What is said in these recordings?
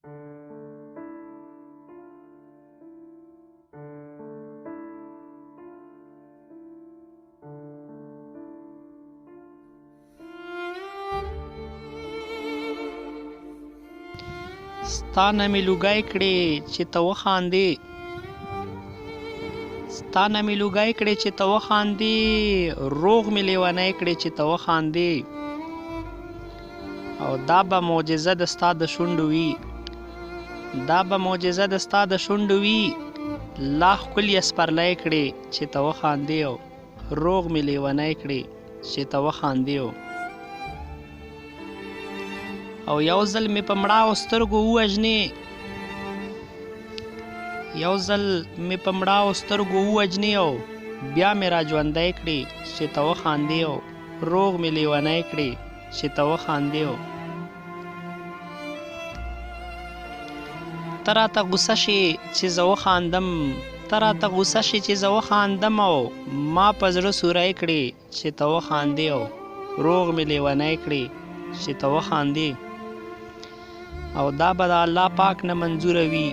ستا نه مې لوګی کړې چې ته وخاندې، ستا نه مې لوګی کړې چې ته وخاندې، روغ مې لیونی کړې چې ته وخاندې. او دا به معجزه د ستا د شونډو وي، دا به معجزه د ستا د شونډو وي، لا ښکلې سپرلی کړې چې ته وخاندې، او روغ مې لیونی کړې چې ته وخاندې. او یو ځل مې په مړاو سترګو ووژنې، یو ځل مې په مړاو سترګو ووژنې، او بیا مې را ژوندی کړې چې ته وخاندې، او روغ مې لیونی کړې چې ته وخاندې. ته راته غوسه شې چې زه وخاندم، ته راته غوسه شې چې زه وخاندم، او ما په زړه سوری کړې چې ته وخاندې، او روغ مې لیونی کړې چې ته وخاندې. او دا به د الله پاک نه منظوره وي،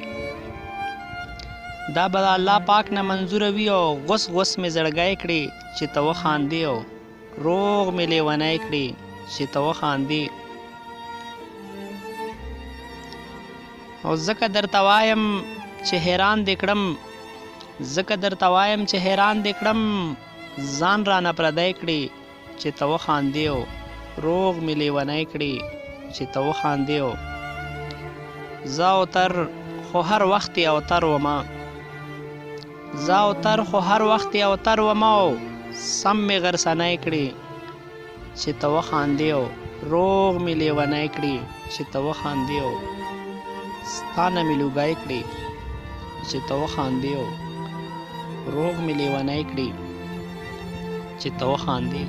دا به د الله پاک نه منظوره وي، او غوس غوس مې زړګی کړې چې ته وخاندې، او روغ مې لیونی کړې چې ته وخاندې. او ځکه درته وایم چې حیران دې کړم، ځکه درته وایم چې حیران دې کړم، ځان رانه پردی کړې چې ته وخاندې، او روغ مې لیونی کړې چې ته وخاندې. زه او تر خو هر وخت او تر ومه، زه او تر خو هر وخت او تر ومه، او سم مې غرسنی کړې چې ته وخاندې، او روغ مې لیونی کړې چې ته وخاندې. او ستا نه مې لوګی کړې چې ته وخاندې، او روغ مې لیونی کړې چې ته وخاندې.